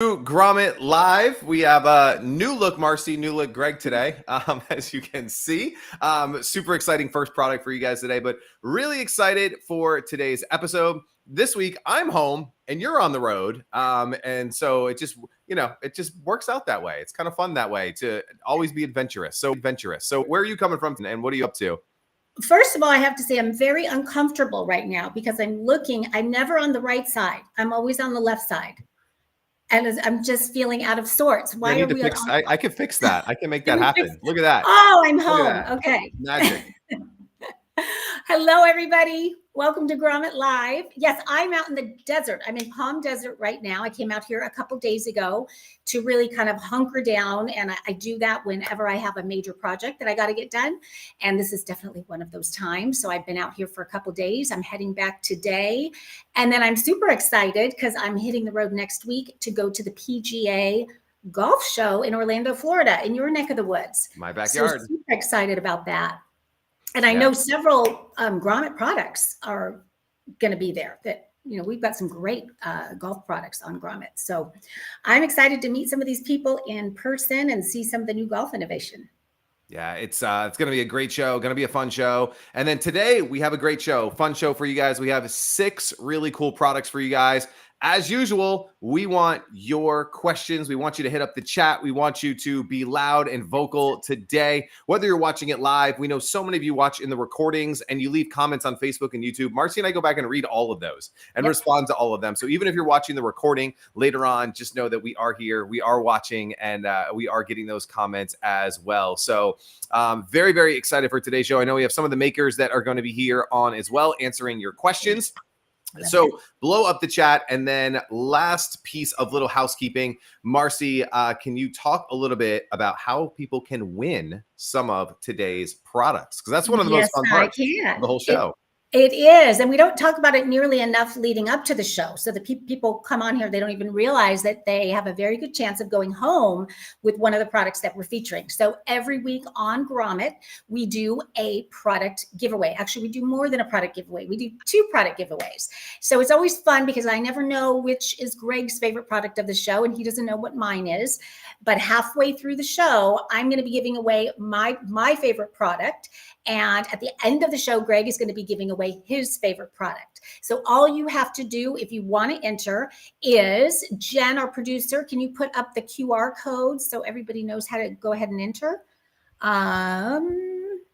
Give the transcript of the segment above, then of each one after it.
Grommet Live. We have a new look Marcy, new look Greg today, as you can see. Super exciting first product for you guys today, but really excited for today's episode. This week, I'm home and you're on the road. And so it just works out that way. It's kind of fun that way to always be adventurous. So where are you coming from and what are you up to? First of all, I have to say I'm very uncomfortable right now because I'm never on the right side. I'm always on the left side. And I'm just feeling out of sorts. Why are we? I can fix that. I can make that happen. Look at that. Oh, I'm home. Okay. Magic. Hello, everybody. Welcome to Grommet Live. Yes, I'm out in the desert. I'm in Palm Desert right now. I came out here a couple days ago to really kind of hunker down. And I do that whenever I have a major project that I got to get done. And this is definitely one of those times. So I've been out here for a couple days. I'm heading back today. And then I'm super excited because I'm hitting the road next week to go to the PGA golf show in Orlando, Florida, in your neck of the woods. My backyard. So super excited about that. And I know several Grommet products are going to be there that, we've got some great golf products on Grommet. So I'm excited to meet some of these people in person and see some of the new golf innovation. Yeah, it's going to be a great show, going to be a fun show. And then today we have a great show, fun show for you guys. We have 6 really cool products for you guys. As usual, we want your questions. We want you to hit up the chat. We want you to be loud and vocal today, whether you're watching it live. We know so many of you watch in the recordings and you leave comments on Facebook and YouTube. Marcy and I go back and read all of those and respond to all of them. So even if you're watching the recording later on, just know that we are here, we are watching, and we are getting those comments as well. So very, very excited for today's show. I know we have some of the makers that are going to be here on as well, answering your questions. So blow up the chat. And then last piece of little housekeeping, Marcy, can you talk a little bit about how people can win some of today's products? Because that's one of the most fun parts of the whole show. It is. And we don't talk about it nearly enough leading up to the show. So the people come on here, they don't even realize that they have a very good chance of going home with one of the products that we're featuring. So every week on Grommet, we do a product giveaway. Actually, we do more than a product giveaway. We do 2 product giveaways. So it's always fun because I never know which is Greg's favorite product of the show, and he doesn't know what mine is. But halfway through the show, I'm going to be giving away my favorite product. And at the end of the show, Greg is going to be giving away his favorite product. So all you have to do if you want to enter is, Jen, our producer, can you put up the QR code so everybody knows how to go ahead and enter?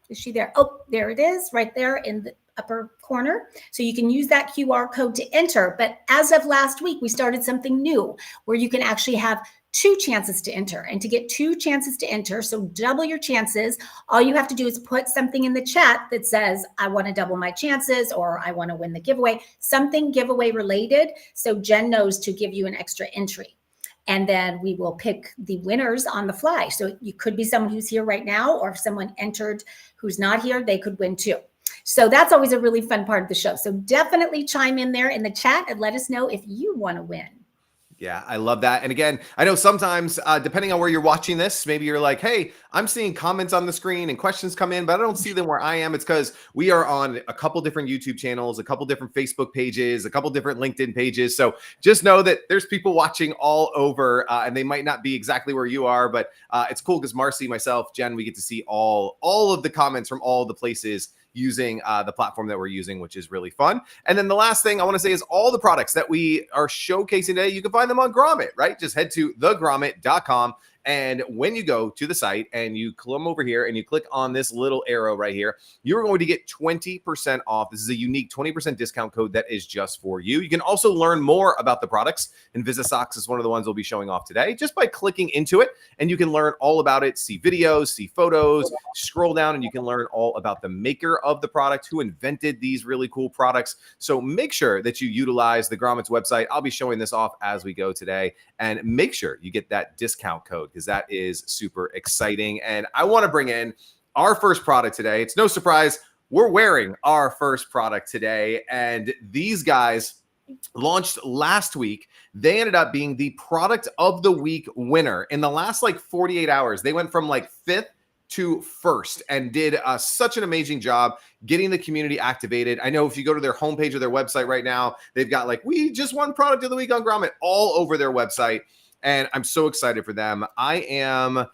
Is she there? Oh, there it is right there in the upper corner. So you can use that QR code to enter. But as of last week, we started something new where you can actually have 2 chances to enter. And to get 2 chances to enter, so double your chances, all you have to do is put something in the chat that says, I want to double my chances, or I want to win the giveaway, something giveaway related. So Jen knows to give you an extra entry. And then we will pick the winners on the fly. So you could be someone who's here right now, or if someone entered who's not here, they could win too. So that's always a really fun part of the show. So definitely chime in there in the chat and let us know if you want to win. Yeah, I love that. And again, I know sometimes, depending on where you're watching this, maybe you're like, hey, I'm seeing comments on the screen and questions come in, but I don't see them where I am. It's because we are on a couple different YouTube channels, a couple different Facebook pages, a couple different LinkedIn pages. So just know that there's people watching all over, and they might not be exactly where you are, but it's cool because Marcy, myself, Jen, we get to see all of the comments from all the places using the platform that we're using, which is really fun. And then the last thing I want to say is all the products that we are showcasing today, you can find them on Grommet, right? Just head to thegrommet.com. And when you go to the site and you come over here and you click on this little arrow right here, you're going to get 20% off. This is a unique 20% discount code that is just for you. You can also learn more about the products. Invisisocks is one of the ones we'll be showing off today just by clicking into it. And you can learn all about it, see videos, see photos, scroll down, and you can learn all about the maker of the product, who invented these really cool products. So make sure that you utilize the Grommet's website. I'll be showing this off as we go today. And make sure you get that discount code, because that is super exciting. And I want to bring in our first product today. It's no surprise we're wearing our first product today. And these guys launched last week. They ended up being the product of the week winner in the last 48 hours. They went from 5th to 1st and did such an amazing job getting the community activated. I know if you go to their homepage or their website right now, they've got we just won product of the week on Grommet all over their website. and I'm so excited for them. I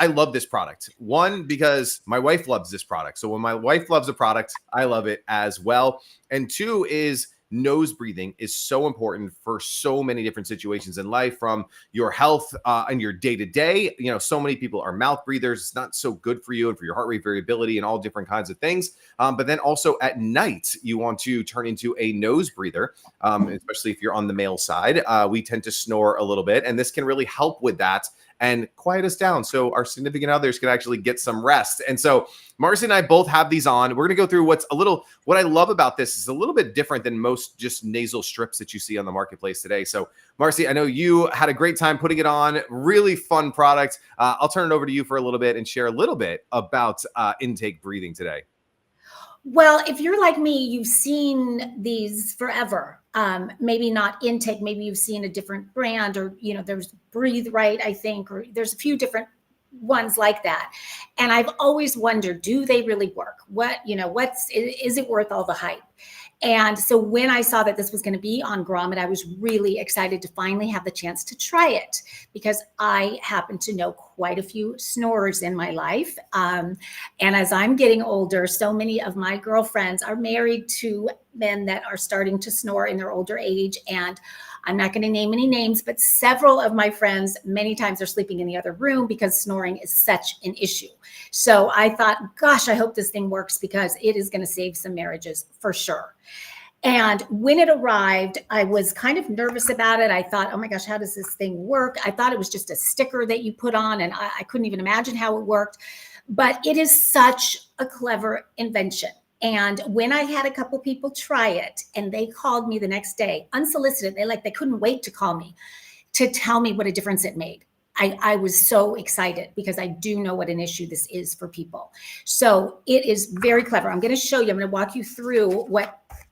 love this product. One, because my wife loves this product. So when my wife loves a product, I love it as well. And two is nose breathing is so important for so many different situations in life, from your health and your day to day. You know, so many people are mouth breathers. It's not so good for you and for your heart rate variability and all different kinds of things. But then also at night, you want to turn into a nose breather, especially if you're on the male side. We tend to snore a little bit, and this can really help with that and quiet us down so our significant others can actually get some rest. And so Marcy and I both have these on. We're going to go through what I love about this is a little bit different than most just nasal strips that you see on the marketplace today. So Marcy, I know you had a great time putting it on. Really fun product. I'll turn it over to you for a little bit and share a little bit about intake breathing today. Well, if you're like me, you've seen these forever. Maybe not intake, maybe you've seen a different brand, or, you know, there's Breathe Right, I think, or there's a few different ones like that. And I've always wondered, do they really work? Is it worth all the hype? And so when I saw that this was going to be on Grommet, I was really excited to finally have the chance to try it, because I happen to know quite a few snorers in my life. And as I'm getting older, so many of my girlfriends are married to men that are starting to snore in their older age. And I'm not going to name any names, but several of my friends, many times, are sleeping in the other room because snoring is such an issue. So I thought, gosh, I hope this thing works, because it is going to save some marriages for sure. And when it arrived, I was kind of nervous about it. I thought, oh my gosh, how does this thing work? I thought it was just a sticker that you put on, and I couldn't even imagine how it worked. But it is such a clever invention. And when I had a couple people try it, and they called me the next day, unsolicited, they couldn't wait to call me to tell me what a difference it made. I was so excited, because I do know what an issue this is for people. So it is very clever. I'm going to show you, I'm going to walk you through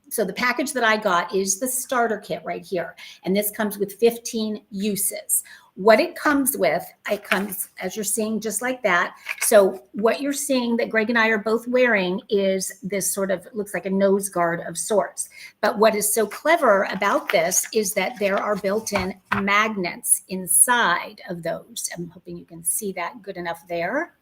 so the package that I got is the starter kit right here. And this comes with 15 uses. What it comes with, as you're seeing, just like that. So what you're seeing that Greg and I are both wearing is this sort of, looks like a nose guard of sorts. But what is so clever about this is that there are built-in magnets inside of those. I'm hoping you can see that good enough there.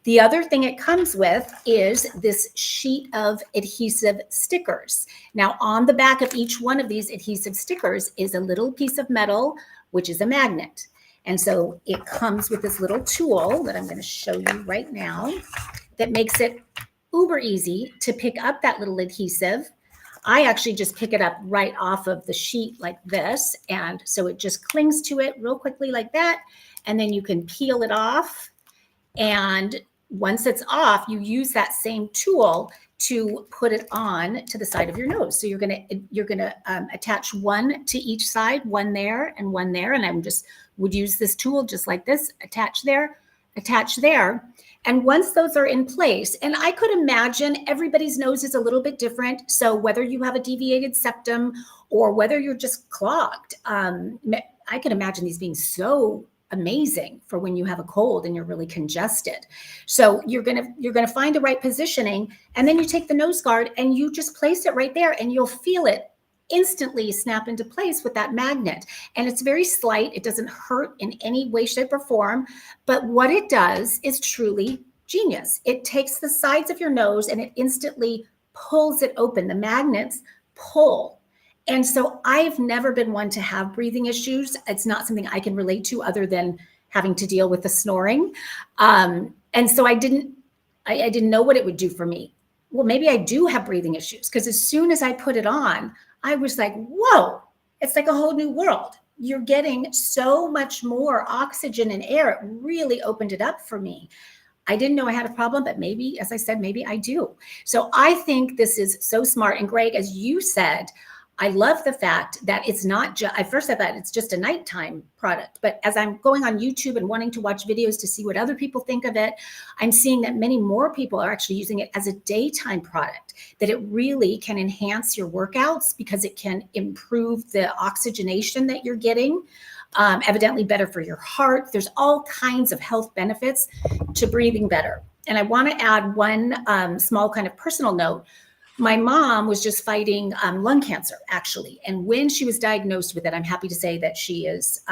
The other thing it comes with is this sheet of adhesive stickers. Now, on the back of each one of these adhesive stickers is a little piece of metal, which is a magnet. And so it comes with this little tool that I'm going to show you right now that makes it uber easy to pick up that little adhesive. I actually just pick it up right off of the sheet like this. And so it just clings to it real quickly like that. And then you can peel it off. And once it's off, you use that same tool to put it on to the side of your nose. So you're gonna attach one to each side, one there and one there. And I would use this tool just like this, attach there, attach there. And once those are in place, and I could imagine everybody's nose is a little bit different. So whether you have a deviated septum or whether you're just clogged, I can imagine these being so amazing for when you have a cold and you're really congested. So you're gonna find the right positioning, and then you take the nose guard and you just place it right there, and you'll feel it instantly snap into place with that magnet. And it's very slight. It doesn't hurt in any way, shape, or form. But what it does is truly genius. It takes the sides of your nose and it instantly pulls it open. The magnets pull. And so I've never been one to have breathing issues. It's not something I can relate to other than having to deal with the snoring. And so I didn't know what it would do for me. Well, maybe I do have breathing issues, because as soon as I put it on, I was like, whoa, it's like a whole new world. You're getting so much more oxygen and air. It really opened it up for me. I didn't know I had a problem, but maybe, as I said, maybe I do. So I think this is so smart. And Greg, as you said, I love the fact that it's not just, I first thought it's just a nighttime product, but as I'm going on YouTube and wanting to watch videos to see what other people think of it, I'm seeing that many more people are actually using it as a daytime product, that it really can enhance your workouts because it can improve the oxygenation that you're getting. Evidently better for your heart. There's all kinds of health benefits to breathing better. And I want to add one small kind of personal note. My mom was just fighting lung cancer, actually. And when she was diagnosed with it, I'm happy to say that she is,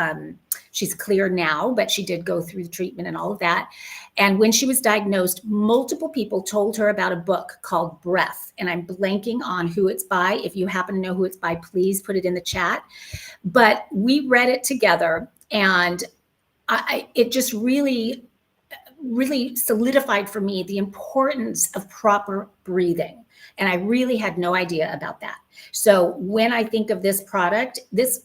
she's clear now, but she did go through the treatment and all of that. And when she was diagnosed, multiple people told her about a book called Breath. And I'm blanking on who it's by. If you happen to know who it's by, please put it in the chat. But we read it together, and it just really solidified for me the importance of proper breathing. And I really had no idea about that. So when I think of this product, this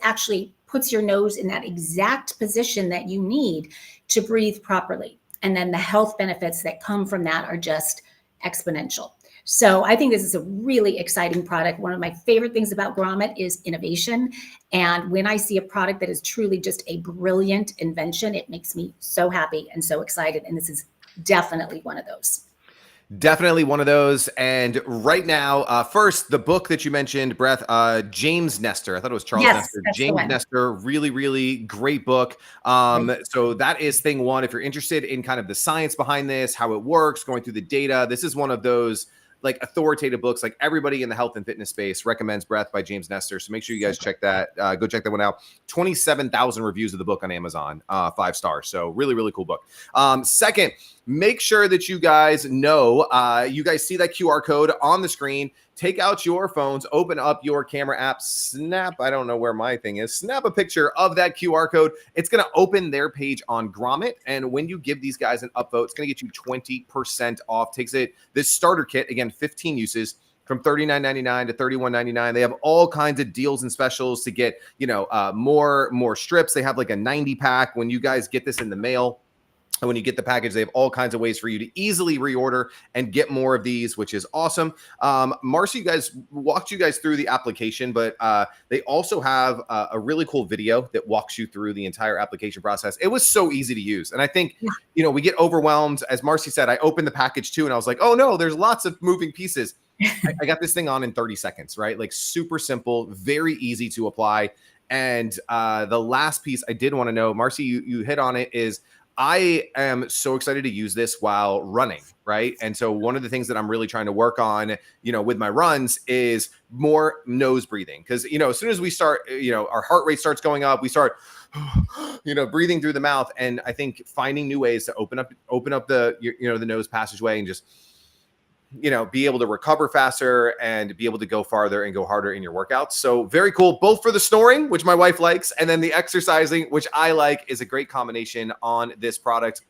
actually puts your nose in that exact position that you need to breathe properly. And then the health benefits that come from that are just exponential. So I think this is a really exciting product. One of my favorite things about Grommet is innovation. And when I see a product that is truly just a brilliant invention, it makes me so happy and so excited. And this is definitely one of those. Definitely one of those. And right now, first, the book that you mentioned, Breath, James Nestor. I thought it was Charles Nestor. James Nestor, really, really great book. So that is thing one. If you're interested in kind of the science behind this, how it works, going through the data, this is one of those like authoritative books. Like everybody in the health and fitness space recommends Breath by James Nestor. So make sure you guys check that. Go check that one out. 27,000 reviews of the book on Amazon, 5 stars. So really, really cool book. Second, make sure that you guys know, you guys see that QR code on the screen. Take out your phones, open up your camera app, snap, I don't know where my thing is, snap a picture of that QR code. It's going to open their page on Grommet. And when you give these guys an upvote, it's going to get you 20% off. Takes it, this starter kit, again, 15 uses, from $39.99 to $31.99. They have all kinds of deals and specials to get, you know, more strips. They have like a 90 pack when you guys get this in the mail. And when you get the package, they have all kinds of ways for you to easily reorder and get more of these, which is awesome. Marcy, walked you guys through the application, but they also have a really cool video that walks you through the entire application process. It was so easy to use. And I think, you know, we get overwhelmed. As Marcy said, I opened the package too, and I was like, oh no, there's lots of moving pieces. I got this thing on in 30 seconds, right? Like super simple, very easy to apply. And the last piece I did want to know, Marcy, you hit on it, is I am so excited to use this while running, right? And so one of the things that I'm really trying to work on, you know, with my runs is more nose breathing. Because, you know, as soon as we start, you know, our heart rate starts going up, we start, you know, breathing through the mouth. And I think finding new ways to open up the, you know, the nose passageway and just, you know, be able to recover faster and be able to go farther and go harder in your workouts. So very cool, both for the snoring, which my wife likes, and then the exercising, which I like, is a great combination on this product.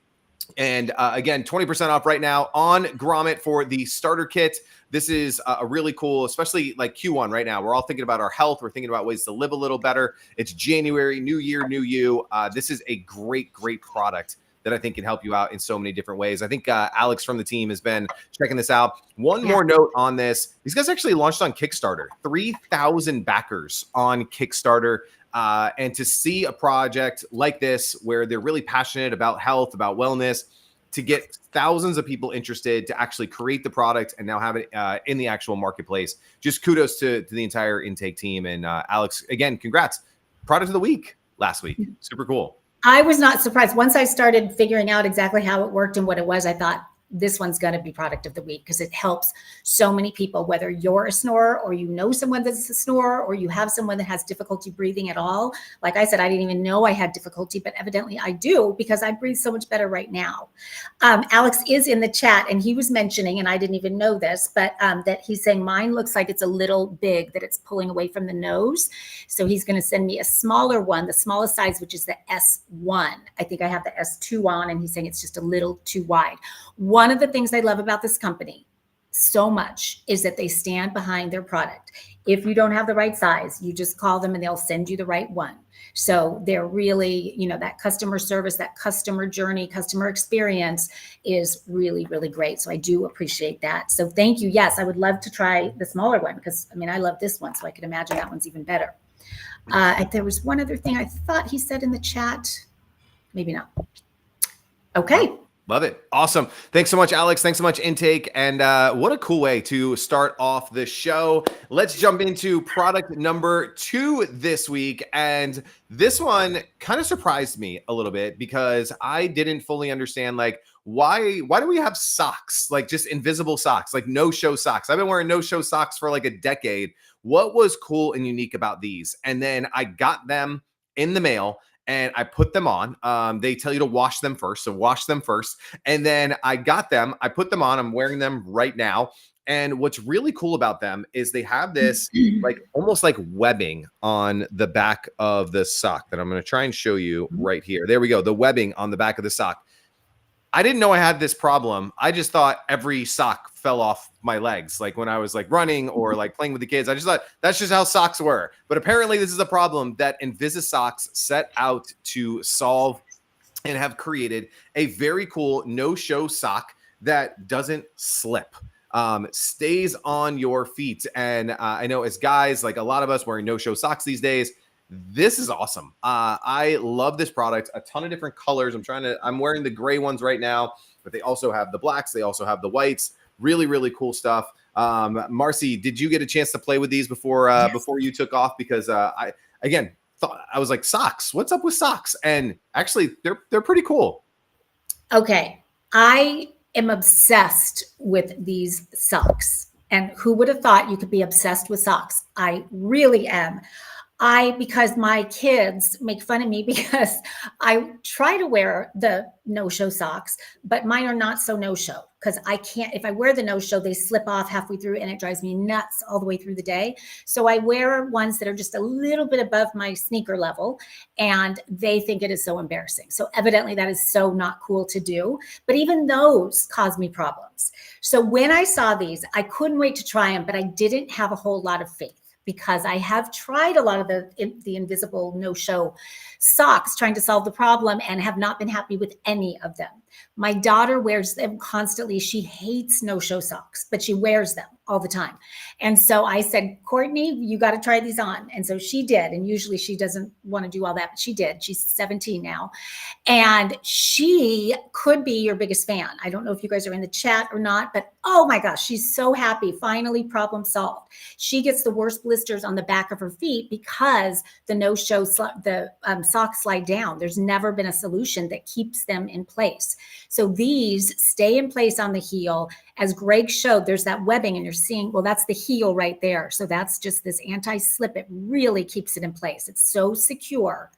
And again, 20% off right now on Grommet for the starter kit. This is a really cool, especially like Q1 right now. We're all thinking about our health. We're thinking about ways to live a little better. It's January, new year, new you. This is a great, great product that I think can help you out in so many different ways. I think Alex from the team has been checking this out. One more note on this. These guys actually launched on Kickstarter, 3,000 backers on Kickstarter. And to see a project like this, where they're really passionate about health, about wellness, to get thousands of people interested to actually create the product and now have it in the actual marketplace, just kudos to the entire Intake team. And Alex, again, congrats. Product of the week last week. Super cool. I was not surprised. Once I started figuring out exactly how it worked and what it was, I thought this one's going to be product of the week, because it helps so many people, whether you're a snorer or you know someone that's a snorer or you have someone that has difficulty breathing at all. Like I said, I didn't even know I had difficulty, but evidently I do, because I breathe so much better right now. Alex is in the chat, and he was mentioning, and I didn't even know this, but that he's saying mine looks like it's a little big, that it's pulling away from the nose. So he's going to send me a smaller one, the smallest size, which is the S1. I think I have the S2 on, and he's saying it's just a little too wide. One of the things I love about this company so much is that they stand behind their product. If you don't have the right size, you just call them and they'll send you the right one. So they're really, you know, that customer service, that customer journey, customer experience is really, really great. So I do appreciate that. So thank you. Yes, I would love to try the smaller one, because I mean, I love this one, so I could imagine that one's even better. There was one other thing I thought he said in the chat. Maybe not. Okay. Love it. Awesome. Thanks so much, Alex. Thanks so much, Intake. And what a cool way to start off the show. Let's jump into product number 2 this week. And this one kind of surprised me a little bit, because I didn't fully understand like why do we have socks, like just invisible socks, like no-show socks? I've been wearing no-show socks for like a decade. What was cool and unique about these? And then I got them in the mail and I put them on. They tell you to wash them first, so wash them first. And then I got them, I put them on, I'm wearing them right now. And what's really cool about them is they have this like almost like webbing on the back of the sock that I'm going to try and show you right here. There we go. The webbing on the back of the sock. I didn't know I had this problem. I just thought every sock fell off my legs. Like when I was like running or like playing with the kids, I just thought that's just how socks were. But apparently this is a problem that Invisisocks set out to solve and have created a very cool no-show sock that doesn't slip. Stays on your feet. And I know as guys, like a lot of us wearing no-show socks these days, this is awesome. I love this product. A ton of different colors. I'm wearing the gray ones right now, but they also have the blacks. They also have the whites. Really, really cool stuff. Marcy, did you get a chance to play with these before you took off? Because I was like, socks. What's up with socks? And actually, they're pretty cool. Okay, I am obsessed with these socks. And who would have thought you could be obsessed with socks? I really am. Because my kids make fun of me because I try to wear the no-show socks, but mine are not so no-show because I can't, if I wear the no-show, they slip off halfway through and it drives me nuts all the way through the day. So I wear ones that are just a little bit above my sneaker level and they think it is so embarrassing. So evidently that is so not cool to do, but even those cause me problems. So when I saw these, I couldn't wait to try them, but I didn't have a whole lot of faith, because I have tried a lot of the invisible no-show socks trying to solve the problem and have not been happy with any of them. My daughter wears them constantly. She hates no-show socks, but she wears them all the time. And so I said, Courtney, you got to try these on. And so she did. And usually she doesn't want to do all that, but she did. She's 17 now. And she could be your biggest fan. I don't know if you guys are in the chat or not, but oh my gosh, she's so happy. Finally, problem solved. She gets the worst blisters on the back of her feet because the no-show, socks slide down. There's never been a solution that keeps them in place. So these stay in place on the heel. As Greg showed, there's that webbing and you're seeing, well, that's the heel right there. So that's just this anti-slip. It really keeps it in place. It's so secure,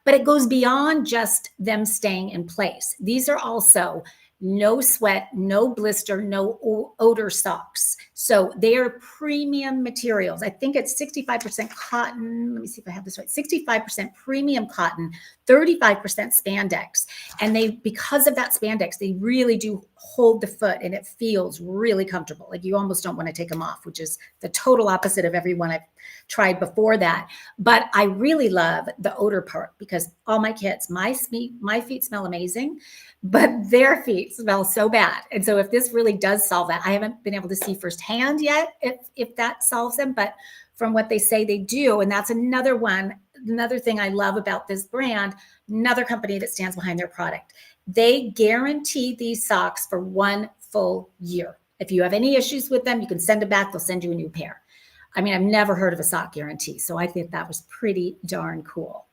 but it goes beyond just them staying in place. These are also no sweat, no blister, no odor socks. So they are premium materials. I think it's 65% cotton. Let me see if I have this right. 65% premium cotton, 35% spandex. And because of that spandex, they really do hold the foot and it feels really comfortable. Like you almost don't want to take them off, which is the total opposite of everyone I've tried before that. But I really love the odor part because all my kids, my feet smell amazing, but their feet smell so bad. And so if this really does solve that, I haven't been able to see firsthand yet if that solves them, but from what they say they do. And that's another thing I love about this brand, another company that stands behind their product. They guarantee these socks for 1 full year. If you have any issues with them, you can send it back. They'll send you a new pair. I mean, I've never heard of a sock guarantee. So I think that was pretty darn cool.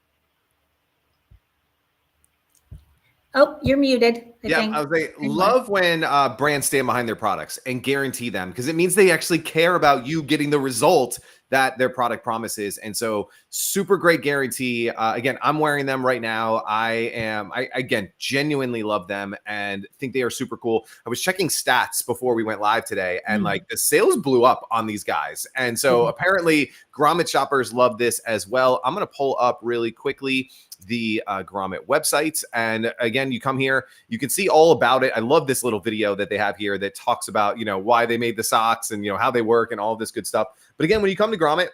Oh, you're muted. I was like, love when brands stand behind their products and guarantee them because it means they actually care about you getting the result that their product promises. And so super great guarantee. Again, I'm wearing them right now. I again, genuinely love them and think they are super cool. I was checking stats before we went live today and like the sales blew up on these guys. And so apparently Grommet shoppers love this as well. I'm going to pull up really quickly the Grommet website. And again, you come here, you can see all about it. I love this little video that they have here that talks about, why they made the socks and, how they work and all of this good stuff. But again, when you come to Grommet,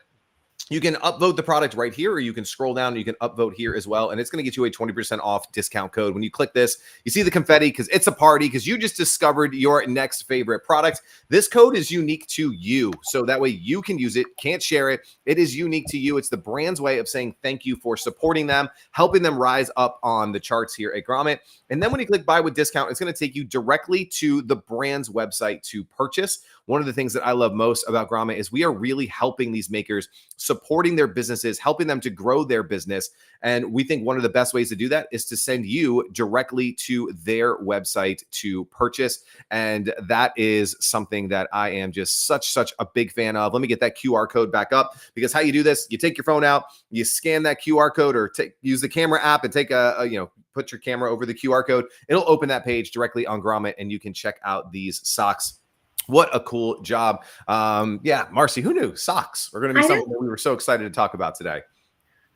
you can upvote the product right here, or you can scroll down and you can upvote here as well. And it's going to get you a 20% off discount code. When you click this, you see the confetti because it's a party because you just discovered your next favorite product. This code is unique to you. So that way you can use it, can't share it. It is unique to you. It's the brand's way of saying thank you for supporting them, helping them rise up on the charts here at Grommet. And then when you click buy with discount, it's going to take you directly to the brand's website to purchase. One of the things that I love most about Grommet is we are really helping these makers supporting their businesses, helping them to grow their business. And we think one of the best ways to do that is to send you directly to their website to purchase. And that is something that I am just such a big fan of. Let me get that QR code back up, because how you do this, you take your phone out, you scan that QR code, or use the camera app and take put your camera over the QR code. It'll open that page directly on Grommet, and you can check out these socks. What a cool job. Yeah, Marcy, who knew socks were going to be something that we were so excited to talk about today?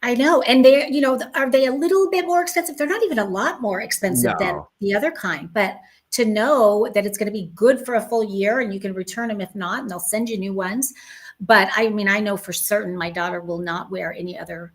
I know. And they, are they a little bit more expensive? They're not even a lot more expensive than the other kind, but to know that it's going to be good for a full year and you can return them if not, and they'll send you new ones. But I mean, I know for certain my daughter will not wear any other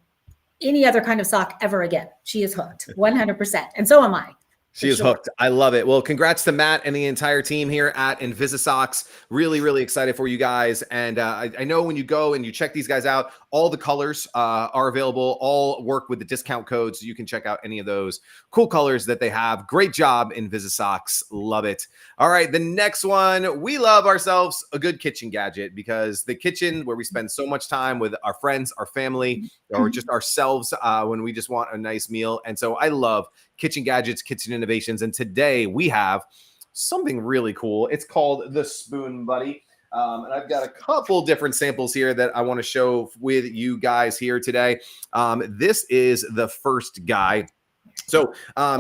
kind of sock ever again. She is hooked 100%. And so am I. She is hooked. I love it. Well, congrats to Matt and the entire team here at Invisisocks. Really excited for you guys. And I know when you go and you check these guys out, all the colors are available, all work with the discount code. So you can check out any of those cool colors that they have. Great job, Invisisocks. Love it. All right. The next one, we love ourselves a good kitchen gadget, because the kitchen, where we spend so much time with our friends, our family, or just ourselves when we just want a nice meal. And so I love kitchen gadgets, kitchen innovations. And today we have something really cool. It's called the Spoon Buddy. And I've got a couple different samples here that I want to show with you guys here today. This is the first guy. So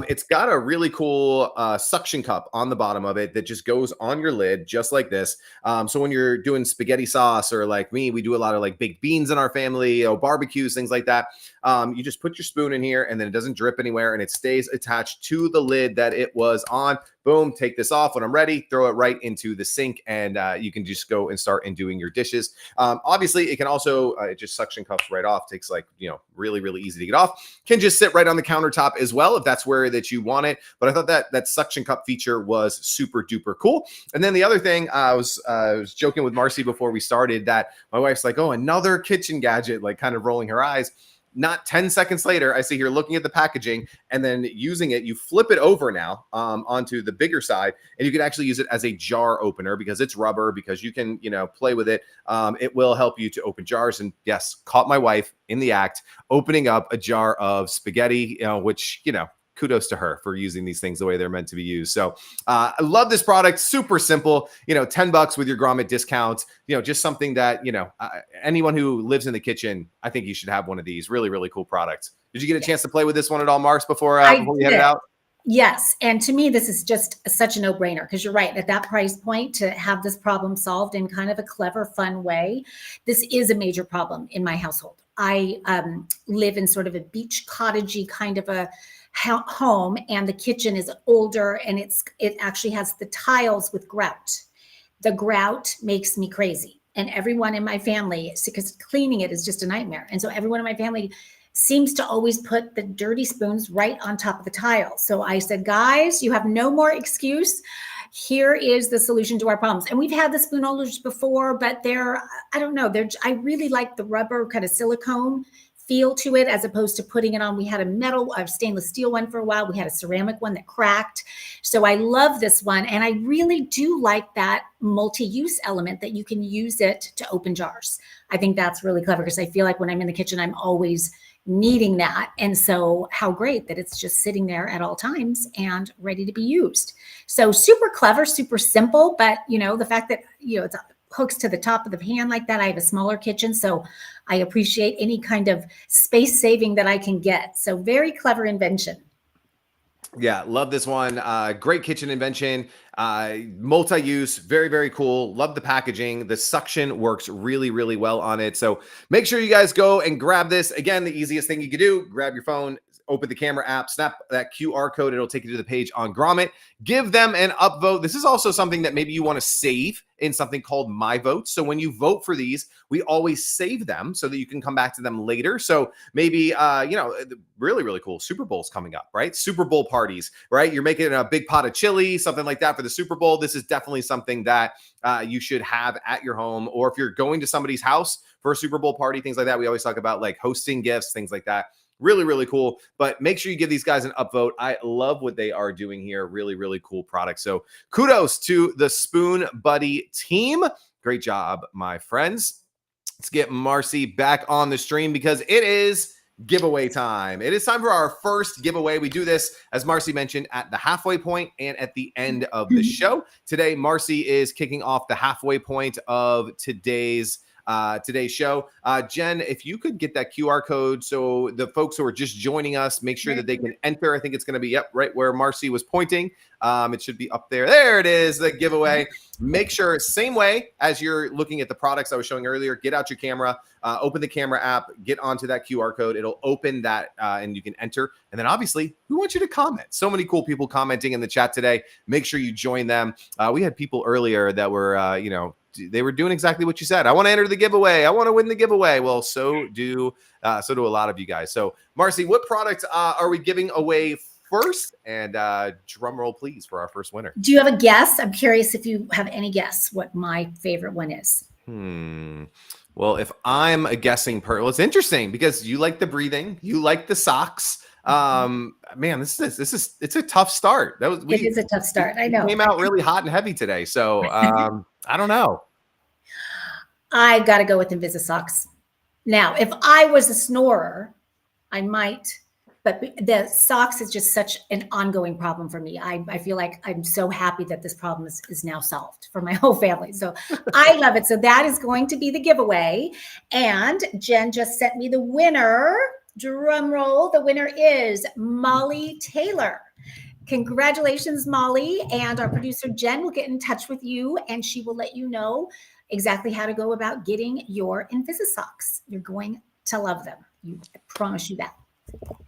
it's got a really cool suction cup on the bottom of it that just goes on your lid just like this. So when you're doing spaghetti sauce, or like me, we do a lot of like baked beans in our family, barbecues, things like that. You just put your spoon in here, and then it doesn't drip anywhere, and it stays attached to the lid that it was on. Boom, take this off when I'm ready, throw it right into the sink, and you can just go and start and doing your dishes. Obviously, it can also, it just suction cups right off. Takes like, really easy to get off. Can just sit right on the countertop as well, if that's where that you want it. But I thought that suction cup feature was super duper cool. And then the other thing, I was joking with Marcy before we started that my wife's like, oh, another kitchen gadget, like kind of rolling her eyes. Not 10 seconds later, I see her looking at the packaging and then using it. You flip it over now onto the bigger side, and you can actually use it as a jar opener, because it's rubber, because you can, play with it. It will help you to open jars. And yes, caught my wife in the act opening up a jar of spaghetti, which, kudos to her for using these things the way they're meant to be used. So I love this product. Super simple, $10 with your Grommet discount, just something that, anyone who lives in the kitchen, I think you should have one of these. Really cool products. Did you get a chance to play with this one at all, Mars, before we headed out? Yes. And to me, this is just such a no-brainer, because you're right, at that price point, to have this problem solved in kind of a clever, fun way. This is a major problem in my household. I live in sort of a beach cottagey kind of a home, and the kitchen is older, and it actually has the tiles with grout. The grout makes me crazy, and everyone in my family, because cleaning it is just a nightmare, and so everyone in my family seems to always put the dirty spoons right on top of the tile. So I said, guys, you have no more excuse. Here is the solution to our problems. And we've had the spoon holders before, but I really like the rubber kind of silicone feel to it, as opposed to putting it on. We had a stainless steel one for a while. We had a ceramic one that cracked. So I love this one. And I really do like that multi-use element, that you can use it to open jars. I think that's really clever, because I feel like when I'm in the kitchen, I'm always needing that. And so how great that it's just sitting there at all times and ready to be used. So super clever, super simple. But, the fact that, it's hooks to the top of the pan like that. I have a smaller kitchen, so I appreciate any kind of space saving that I can get. So very clever invention. Yeah, love this one. Great kitchen invention. Multi-use, very cool. Love the packaging. The suction works really well on it. So make sure you guys go and grab this. Again, the easiest thing you can do, grab your phone, open the camera app, snap that QR code. It'll take you to the page on Grommet. Give them an upvote. This is also something that maybe you want to save in something called My Votes. So when you vote for these, we always save them so that you can come back to them later. So maybe, really cool. Super Bowl's coming up, right? Super Bowl parties, right? You're making a big pot of chili, something like that for the Super Bowl. This is definitely something that you should have at your home. Or if you're going to somebody's house for a Super Bowl party, things like that. We always talk about like hosting gifts, things like that. Really cool. But make sure you give these guys an upvote. I love what they are doing here. Really cool product. So kudos to the Spoon Buddy team. Great job, my friends. Let's get Marcy back on the stream because it is giveaway time. It is time for our first giveaway. We do this, as Marcy mentioned, at the halfway point and at the end of the show. Today, Marcy is kicking off the halfway point of today's show. Jen, if you could get that QR code so the folks who are just joining us, make sure that they can enter. I think it's going to be right where Marcy was pointing. It should be up there. There it is, the giveaway. Make sure, same way as you're looking at the products I was showing earlier, get out your camera, open the camera app, get onto that QR code. It'll open that and you can enter. And then obviously, we want you to comment. So many cool people commenting in the chat today. Make sure you join them. We had people earlier that were, they were doing exactly what you said. I want to enter the giveaway. I want to win the giveaway. Well, so do a lot of you guys. So, Marcy, what product are we giving away first? And drum roll, please, for our first winner. Do you have a guess? I'm curious if you have any guess what my favorite one is. Well, if I'm a guessing well, it's interesting because you like the breathing, you like the socks. Man, it's a tough start. It is a tough start. I know. Came out really hot and heavy today. So I don't know. I got to go with Invisisocks. Now, if I was a snorer, I might, but the socks is just such an ongoing problem for me. I feel like I'm so happy that this problem is now solved for my whole family. So I love it. So that is going to be the giveaway. And Jen just sent me the winner. Drum roll. The winner is Molly Taylor. Congratulations, Molly. And our producer, Jen, will get in touch with you and she will let you know exactly how to go about getting your Invisisocks. You're going to love them. I promise you that.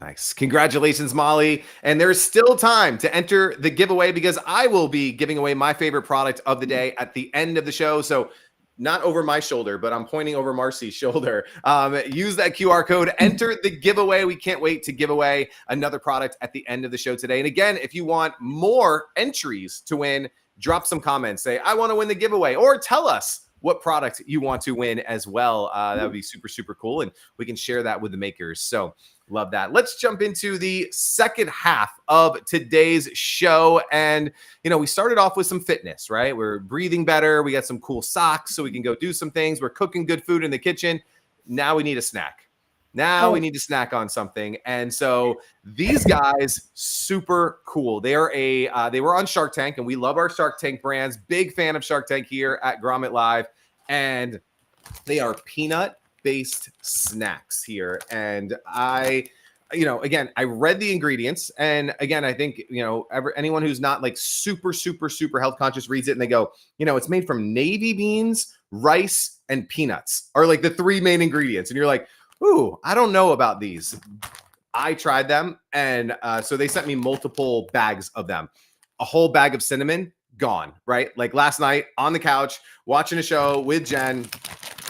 Nice. Congratulations, Molly. And there's still time to enter the giveaway because I will be giving away my favorite product of the day at the end of the show. So not over my shoulder, but I'm pointing over Marcy's shoulder. Use that QR code, enter the giveaway. We can't wait to give away another product at the end of the show today. And again, if you want more entries to win, drop some comments. Say, I want to win the giveaway, or tell us what product you want to win as well. That would be super, super cool. And we can share that with the makers. So love that. Let's jump into the second half of today's show. And, we started off with some fitness, right? We're breathing better. We got some cool socks so we can go do some things. We're cooking good food in the kitchen. Now we need a snack. We need to snack on something. And so these guys, super cool. They were on Shark Tank, and we love our Shark Tank brands. Big fan of Shark Tank here at Grommet Live. And they are peanut-based snacks here. And again, I read the ingredients. And again, I think, anyone who's not like super, super, super health conscious reads it and they go, it's made from navy beans, rice, and peanuts are like the three main ingredients. And you're like, ooh, I don't know about these. I tried them. And so they sent me multiple bags of them. A whole bag of cinnamon, gone, right? Like last night on the couch, watching a show with Jen,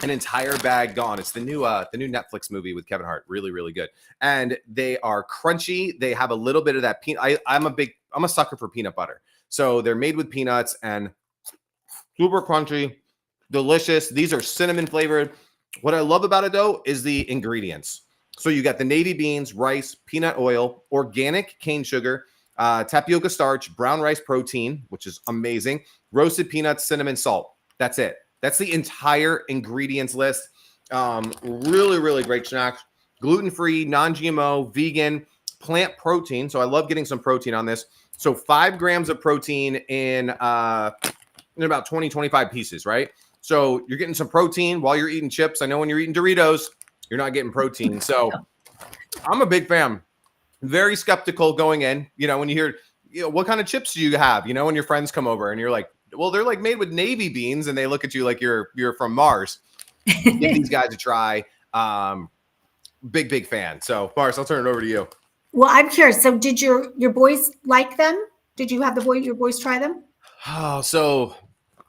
an entire bag gone. It's the new Netflix movie with Kevin Hart. Really, really good. And they are crunchy. They have a little bit of that peanut. I'm a sucker for peanut butter. So they're made with peanuts and super crunchy, delicious. These are cinnamon flavored. What I love about it, though, is the ingredients. So you got the navy beans, rice, peanut oil, organic cane sugar, tapioca starch, brown rice protein, which is amazing, roasted peanuts, cinnamon, salt. That's it. That's the entire ingredients list. Really, really great snacks. Gluten-free, non-GMO, vegan, plant protein. So I love getting some protein on this. So 5 grams of protein in about 20, 25 pieces, right? So you're getting some protein while you're eating chips. I know when you're eating Doritos, you're not getting protein. So I'm a big fan. Very skeptical going in. When you hear, what kind of chips do you have? When your friends come over and you're like, well, they're like made with navy beans, and they look at you like you're from Mars. Give these guys a try. Big fan. So, Mars, I'll turn it over to you. Well, I'm curious. So, did your boys like them? Did you have your boys try them? Oh, so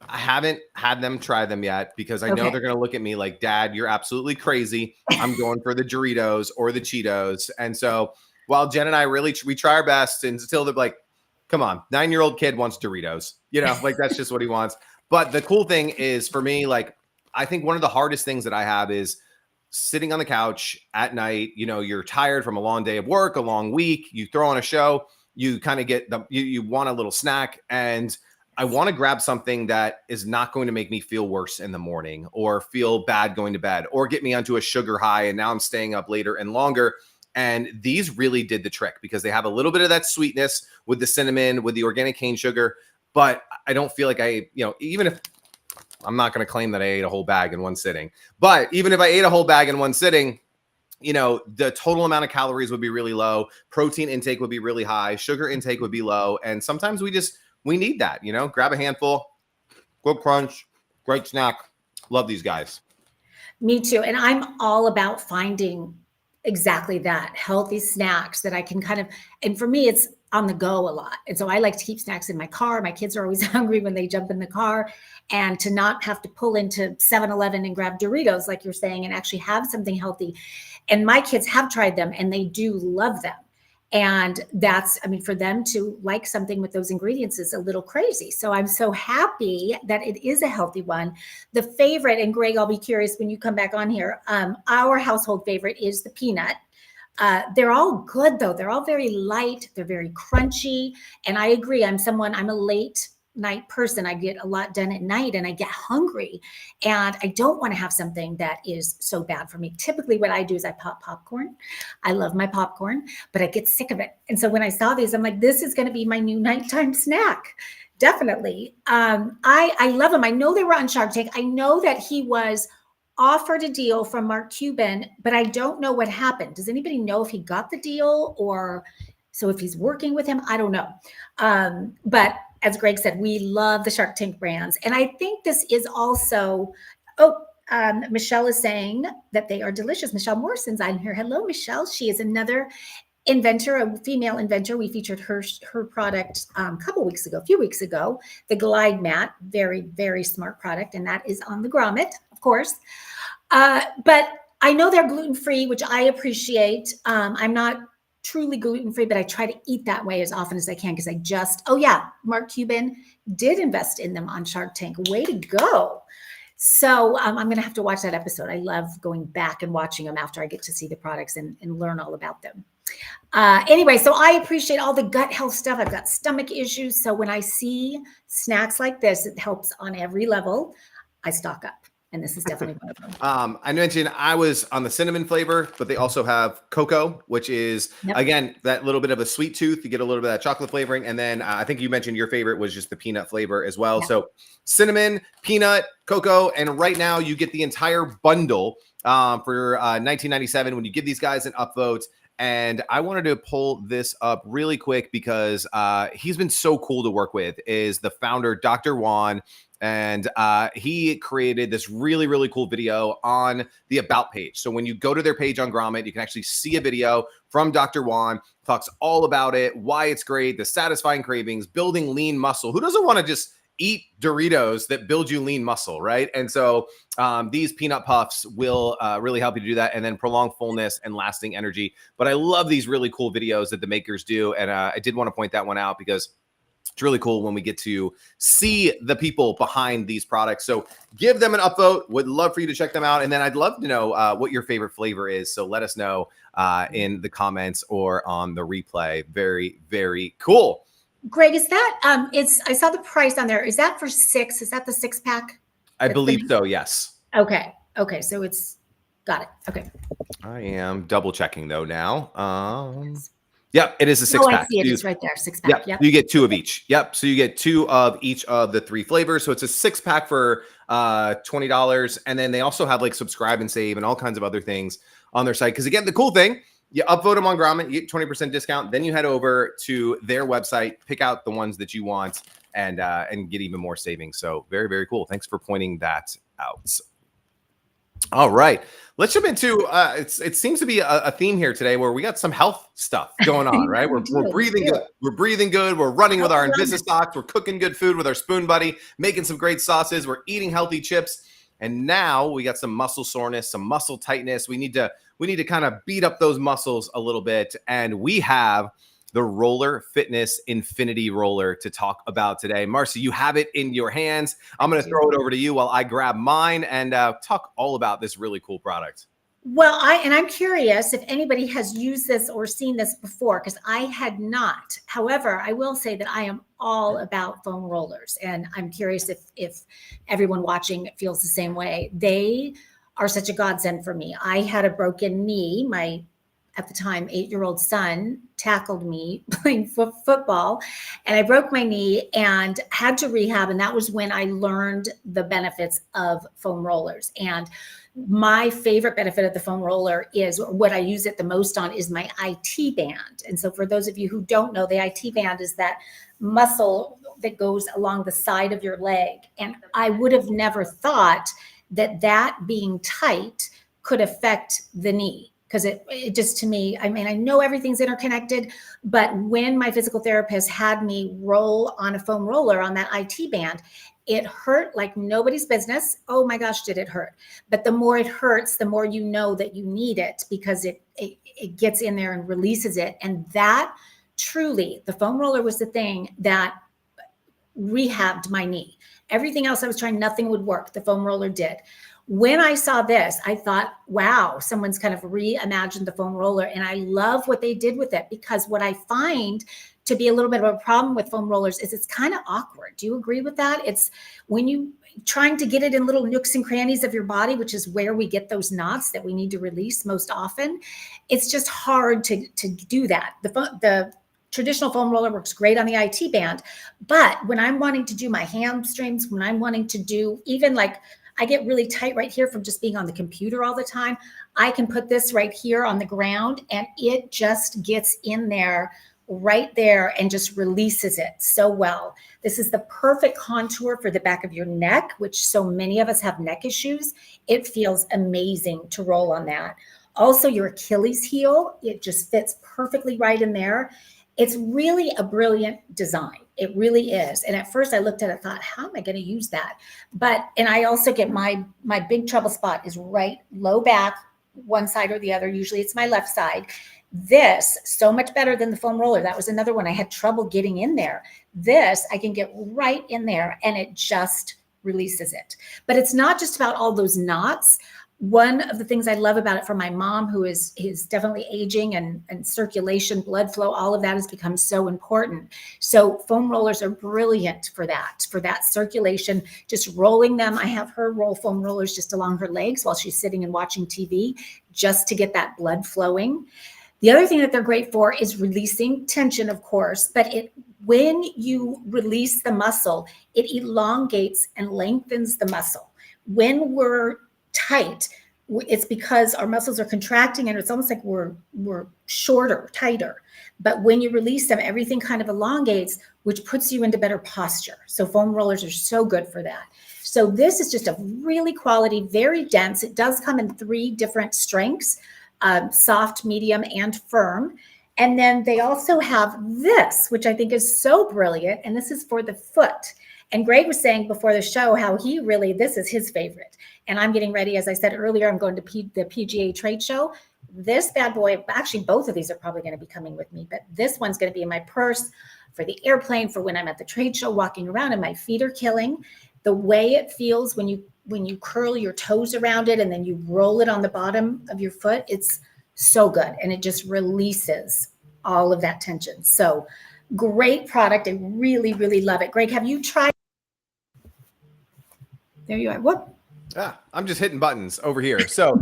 I haven't had them try them yet because I know they're going to look at me like, Dad, you're absolutely crazy. I'm going for the Doritos or the Cheetos. And so while Jen and I we try our best, and still they're like, come on, 9-year-old kid wants Doritos, like that's just what he wants. But the cool thing is for me, like, I think one of the hardest things that I have is sitting on the couch at night. You're tired from a long day of work, a long week, you throw on a show, you kind of get you want a little snack. And I want to grab something that is not going to make me feel worse in the morning or feel bad going to bed or get me onto a sugar high. And now I'm staying up later and longer. And these really did the trick because they have a little bit of that sweetness with the cinnamon, with the organic cane sugar. But I don't feel like even if I'm not going to claim that I ate a whole bag in one sitting, but even if I ate a whole bag in one sitting, the total amount of calories would be really low. Protein intake would be really high. Sugar intake would be low. And sometimes we need that, grab a handful, good crunch, great snack. Love these guys. Me too. And I'm all about finding exactly that, healthy snacks that I can and for me, it's on the go a lot. And so I like to keep snacks in my car. My kids are always hungry when they jump in the car, and to not have to pull into 7-Eleven and grab Doritos, like you're saying, and actually have something healthy. And my kids have tried them and they do love them. And for them to like something with those ingredients is a little crazy. So I'm so happy that it is a healthy one. The favorite, and Greg, I'll be curious when you come back on here, our household favorite is the peanut. They're all good though. They're all very light. They're very crunchy. And I agree. I'm a late night person. I get a lot done at night and I get hungry and I don't want to have something that is so bad for me. Typically what I do is I pop popcorn. I love my popcorn, but I get sick of it. And so when I saw these, I'm like, this is going to be my new nighttime snack. Definitely. I love them. I know they were on Shark Tank. I know that he was offered a deal from Mark Cuban, but I don't know what happened. Does anybody know if he got the deal or so if he's working with him? I don't know. But as Greg said, we love the Shark Tank brands. And I think this is also, Michelle is saying that they are delicious. Michelle Morrison's on here. Hello, Michelle. She is another inventor, a female inventor. We featured her product a few weeks ago, the Glide Mat. Very, very smart product. And that is on the Grommet, of course. But I know they're gluten-free, which I appreciate. I'm not truly gluten-free, but I try to eat that way as often as I can because Mark Cuban did invest in them on Shark Tank. Way to go. So I'm going to have to watch that episode. I love going back and watching them after I get to see the products and learn all about them. Anyway, so I appreciate all the gut health stuff. I've got stomach issues. So when I see snacks like this, it helps on every level. I stock up. And this is definitely one of them. I mentioned I was on the cinnamon flavor, but they also have cocoa, which is, again, that little bit of a sweet tooth. You get a little bit of that chocolate flavoring. And then I think you mentioned your favorite was just the peanut flavor as well. Yeah. So cinnamon, peanut, cocoa. And right now you get the entire bundle for $19.97 when you give these guys an upvote. And I wanted to pull this up really quick because he's been so cool to work with, is the founder, Dr. Juan. And he created this really, really cool video on the About page. So when you go to their page on Grommet, you can actually see a video from Dr. Juan, talks all about it, why it's great, the satisfying cravings, building lean muscle. Who doesn't want to just eat Doritos that build you lean muscle, right? And so these peanut puffs will really help you to do that and then prolong fullness and lasting energy. But I love these really cool videos that the makers do. And I did want to point that one out because it's really cool when we get to see the people behind these products. So give them an upvote. Would love for you to check them out. And then I'd love to know what your favorite flavor is. So let us know in the comments or on the replay. Very, very cool. Greg, is that, I saw the price on there. Is that for 6? Is that the 6-pack? I believe so, yes. Okay. Okay. So it's, got it. Okay. I am double checking though now. Yep, it is a 6-pack. Oh, I see it. It's right there, 6-pack. Yep. You get 2 of each. Yep. So you get 2 of each of the 3 flavors. So it's a 6-pack for $20. And then they also have like subscribe and save and all kinds of other things on their site. Because again, the cool thing, you upvote them on Grommet, you get 20% discount. Then you head over to their website, pick out the ones that you want, and get even more savings. So very, very cool. Thanks for pointing that out. All right, let's jump into it seems to be a theme here today where we got some health stuff going on, right? We're breathing good. We're breathing good. We're running with our Inventors socks. We're cooking good food with our Spoon Buddy, making some great sauces. We're eating healthy chips. And now we got some muscle soreness, some muscle tightness. We need to kind of beat up those muscles a little bit. And we have the Roller Fitness Infinity Roller to talk about today. Marcy, you have it in your hands. I'm going to throw it over to you while I grab mine and talk all about this really cool product. Well, I'm curious if anybody has used this or seen this before, because I had not. However, I will say that I am all about foam rollers, and I'm curious if everyone watching feels the same way. They are such a godsend for me. I had a broken knee. My, at the time, 8-year-old son tackled me playing football, and I broke my knee and had to rehab. And that was when I learned the benefits of foam rollers. And my favorite benefit of the foam roller is, what I use it the most on, is my IT band. And so for those of you who don't know, the IT band is that muscle that goes along the side of your leg. And I would have never thought that that being tight could affect the knee. Because it just, to me, I mean, I know everything's interconnected, but when my physical therapist had me roll on a foam roller on that IT band, it hurt like nobody's business. Oh my gosh, did it hurt? But the more it hurts, the more you know that you need it, because it gets in there and releases it. And that truly, the foam roller was the thing that rehabbed my knee. Everything else I was trying, nothing would work. The foam roller did. When I saw this, I thought, wow, someone's kind of reimagined the foam roller. And I love what they did with it, because what I find to be a little bit of a problem with foam rollers is it's kind of awkward. Do you agree with that? It's when you trying to get it in little nooks and crannies of your body, which is where we get those knots that we need to release most often. It's just hard to do that. The traditional foam roller works great on the IT band, but when I'm wanting to do my hamstrings, when I'm wanting to do even like, I get really tight right here from just being on the computer all the time, I can put this right here on the ground and it just gets in there right there and just releases it so well. This is the perfect contour for the back of your neck, which so many of us have neck issues. It feels amazing to roll on that. Also, your Achilles heel, it just fits perfectly right in there. It's really a brilliant design. It really is. And at first I looked at it, thought, how am I going to use that? And I also get my big trouble spot is right low back, one side or the other. Usually it's my left side. This, so much better than the foam roller. That was another one I had trouble getting in there. This, I can get right in there and it just releases it. But it's not just about all those knots. One of the things I love about it, for my mom, who is definitely aging, and circulation, blood flow, all of that has become so important. So foam rollers are brilliant for that circulation, just rolling them. I have her roll foam rollers just along her legs while she's sitting and watching TV, just to get that blood flowing. The other thing that they're great for is releasing tension, of course, but when you release the muscle, it elongates and lengthens the muscle. When we're tight, it's because our muscles are contracting and it's almost like we're shorter, tighter. But when you release them, everything kind of elongates, which puts you into better posture. So foam rollers are so good for that. So this is just a really quality, very dense. It does come in 3 different strengths, soft, medium, and firm. And then they also have this, which I think is so brilliant. And this is for the foot. And Greg was saying before the show how this is his favorite. And I'm getting ready, as I said earlier, I'm going to the PGA trade show. This bad boy, actually both of these are probably going to be coming with me, but this one's going to be in my purse for the airplane, for when I'm at the trade show walking around and my feet are killing. The way it feels when you curl your toes around it and then you roll it on the bottom of your foot, it's so good. And it just releases all of that tension. So great product. I really, really love it. Greg, have you tried? There you are. Whoop. I'm just hitting buttons over here. So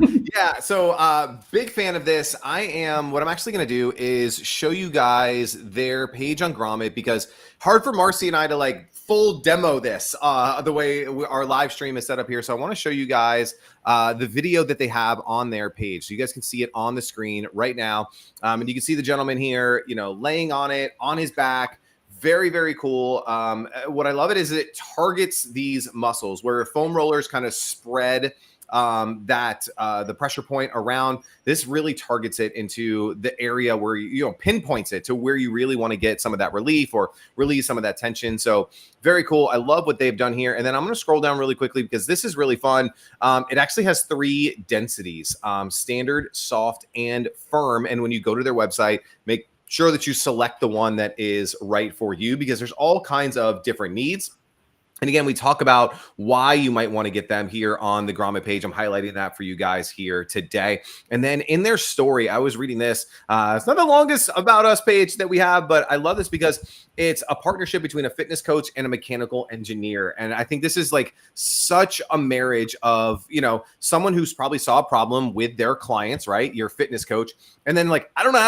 big fan of this. What I'm actually going to do is show you guys their page on Grommet, because hard for Marcy and I to like full demo this the way our live stream is set up here. So I want to show you guys the video that they have on their page. So you guys can see it on the screen right now. And you can see the gentleman here, laying on it, on his back. Very, very cool. What I love it is it targets these muscles where foam rollers kind of spread the pressure point around. This really targets it into the area where pinpoints it to where you really want to get some of that relief or release some of that tension. So very cool. I love what they've done here. And then I'm going to scroll down really quickly because this is really fun. It actually has 3 densities, standard, soft, and firm. And when you go to their website, make sure that you select the one that is right for you, because there's all kinds of different needs. And again, we talk about why you might want to get them here on the Grommet page. I'm highlighting that for you guys here today. And then in their story, I was reading this. It's not the longest About Us page that we have, but I love this because it's a partnership between a fitness coach and a mechanical engineer. And I think this is like such a marriage of, you know, someone who's probably saw a problem with their clients, right? Your fitness coach. And then like, I don't know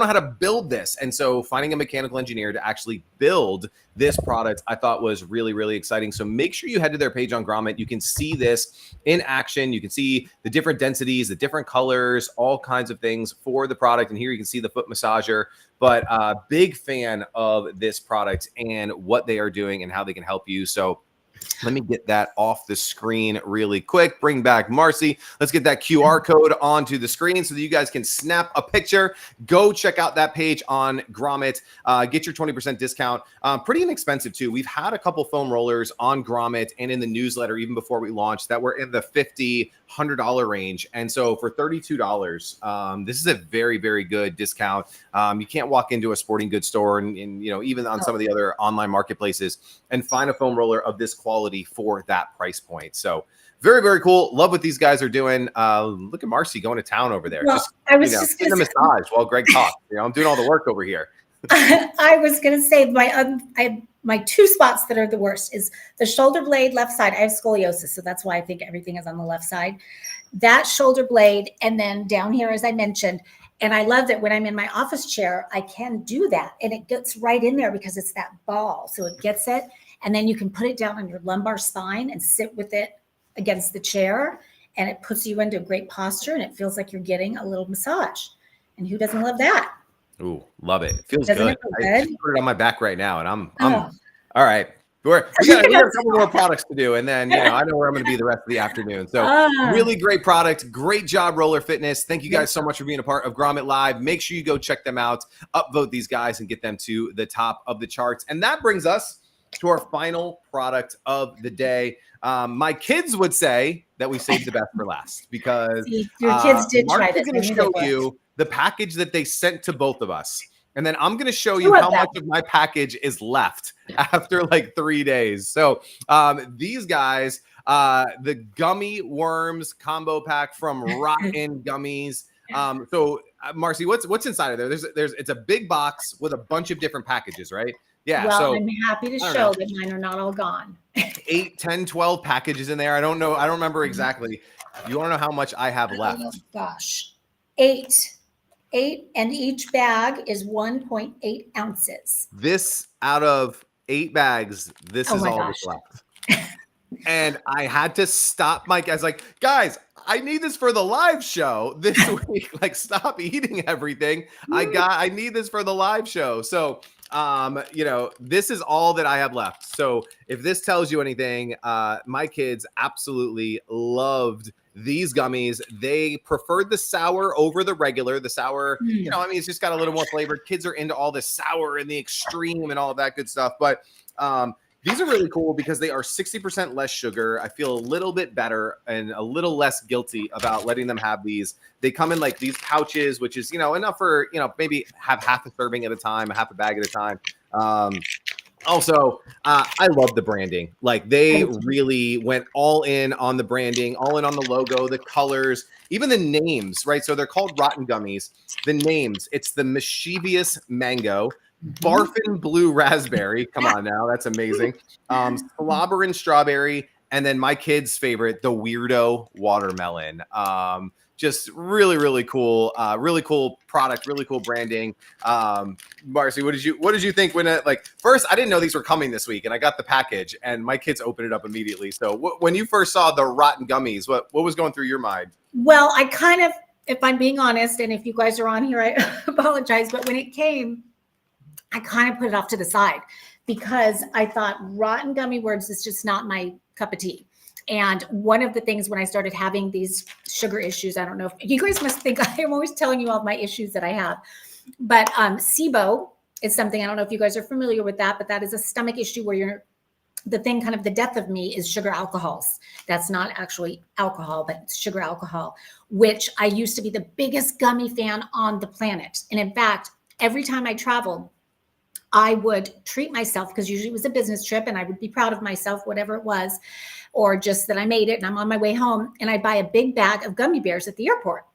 how to build this. And so finding a mechanical engineer to actually build this product, I thought was really, really exciting. So make sure you head to their page on Grommet. You can see this in action. You can see the different densities, the different colors, all kinds of things for the product. And here you can see the foot massager, but big fan of this product and what they are doing and how they can help you. So let me get that off the screen really quick. Bring back Marcy. Let's get that QR code onto the screen so that you guys can snap a picture. Go check out that page on Grommet. Get your 20% discount. Pretty inexpensive too. We've had a couple foam rollers on Grommet and in the newsletter even before we launched that were in the $50, $100 range. And so for $32, this is a very, very good discount. You can't walk into a sporting goods store and you know, even on some of the other online marketplaces and find a foam roller of this quality for that price point. So very, very cool. Love what these guys are doing. Look at Marcy going to town over there. Well, just, I was just getting a massage while Greg talks. You know, I'm doing all the work over here. I was going to say my two spots that are the worst is the shoulder blade left side. I have scoliosis, so that's why I think everything is on the left side. That shoulder blade, and then down here, as I mentioned. And I love that when I'm in my office chair, I can do that, and it gets right in there because it's that ball, so it gets it, and then you can put it down on your lumbar spine and sit with it against the chair, and it puts you into a great posture, and it feels like you're getting a little massage. And who doesn't love that? Ooh, love it. It feels Doesn't good. it feel good? I just put it on my back right now, and I'm Oh. all right. We got a couple more products to do, and then you know I know where I'm going to be the rest of the afternoon. So really great product, great job, Roller Fitness. Thank you guys so much for being a part of Grommet Live. Make sure you go check them out, upvote these guys, and get them to the top of the charts. And that brings us to our final product of the day. My kids would say that we saved the best for last because your kids did try Mark's this. going to show you the package that they sent to both of us. And then I'm going to show you how much of my package is left after like 3 days. So these guys, the gummy worms combo pack from Rotten Gummies. So Marcy, what's inside of there? It's a big box with a bunch of different packages, right? Yeah. Well, so I'm happy to show that mine are not all gone. 8, 10, 12 packages in there. I don't know. I don't remember exactly. You want to know how much I have left? Oh, gosh. 8, and each bag is 1.8 ounces. This out of 8 bags, this is all that's left. And I had to stop Mike. I was like, guys, I need this for the live show this week. Like, stop eating everything. I need this for the live show. So you know, this is all that I have left. So if this tells you anything, my kids absolutely loved these gummies. They preferred the sour over the regular. The sour, you know, I mean, it's just got a little more flavor. Kids are into all the sour and the extreme and all of that good stuff. But these are really cool because they are 60% less sugar. I feel a little bit better and a little less guilty about letting them have these. They come in like these pouches, which is, you know, enough for, you know, maybe have half a serving at a time, a half a bag at a time. Also, I love the branding. Like they really went all in on the branding, all in on the logo, the colors, even the names, right? So they're called Rotten Gummies. The names, it's the Mischievous Mango, Barfin Blue Raspberry. Come on now, that's amazing. Slobberin' Strawberry, and then my kids' favorite, the Weirdo Watermelon. Just really, really cool product, really cool branding. Marcy, what did you think when like first I didn't know these were coming this week, and I got the package, and my kids opened it up immediately. So when you first saw the Rotten Gummies, what was going through your mind? Well, I kind of, if I'm being honest, and if you guys are on here, I apologize, but when it came, I kind of put it off to the side because I thought rotten gummy worms is just not my cup of tea. And one of the things when I started having these sugar issues, I don't know if you guys must think I'm always telling you all my issues that I have, but SIBO is something, I don't know if you guys are familiar with that, but that is a stomach issue where the thing, kind of the death of me is sugar alcohols. That's not actually alcohol, but it's sugar alcohol, which I used to be the biggest gummy fan on the planet. And in fact, every time I traveled, I would treat myself, because usually it was a business trip and I would be proud of myself, whatever it was, or just that I made it and I'm on my way home, and I'd buy a big bag of gummy bears at the airport.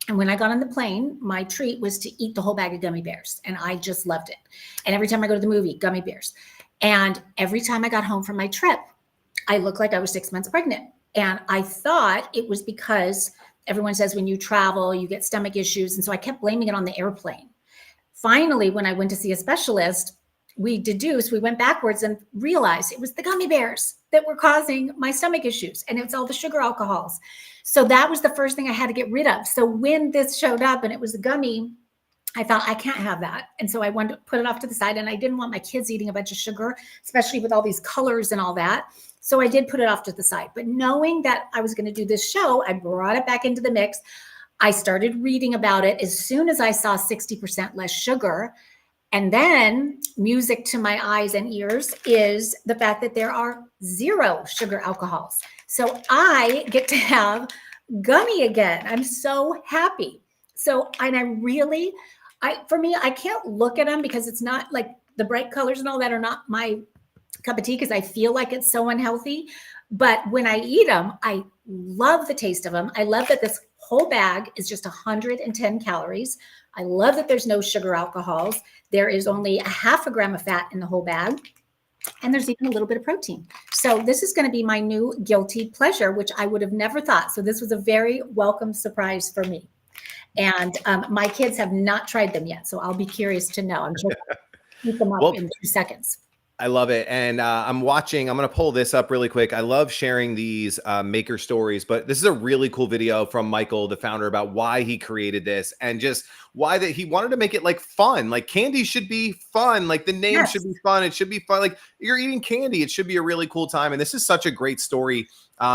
And when I got on the plane, my treat was to eat the whole bag of gummy bears. And I just loved it. And every time I go to the movie, gummy bears. And every time I got home from my trip, I looked like I was 6 months pregnant. And I thought it was because everyone says when you travel, you get stomach issues. And so I kept blaming it on the airplane. Finally, when I went to see a specialist, we went backwards and realized it was the gummy bears that were causing my stomach issues. And it's all the sugar alcohols. So that was the first thing I had to get rid of. So when this showed up and it was a gummy, I thought, I can't have that. And so I wanted to put it off to the side, and I didn't want my kids eating a bunch of sugar, especially with all these colors and all that. So I did put it off to the side. But knowing that I was going to do this show, I brought it back into the mix. I started reading about it as soon as I saw 60% less sugar. And then music to my eyes and ears is the fact that there are 0 sugar alcohols. So I get to have gummy again. I'm so happy. So, and for me, I can't look at them because it's not like the bright colors and all that are not my cup of tea, because I feel like it's so unhealthy. But when I eat them, I love the taste of them. I love that this whole bag is just 110 calories. I love that there's no sugar alcohols. There is only a half a gram of fat in the whole bag. And there's even a little bit of protein. So this is going to be my new guilty pleasure, which I would have never thought. So this was a very welcome surprise for me. And my kids have not tried them yet. So I'll be curious to know. I'm sure I'll keep them up in 2 seconds. I love it. And I'm going to pull this up really quick. I love sharing these maker stories, but this is a really cool video from Michael, the founder, about why he created this and just why that he wanted to make it like fun. Like candy should be fun. Like the name should be fun. It should be fun. Like you're eating candy. It should be a really cool time. And this is such a great story,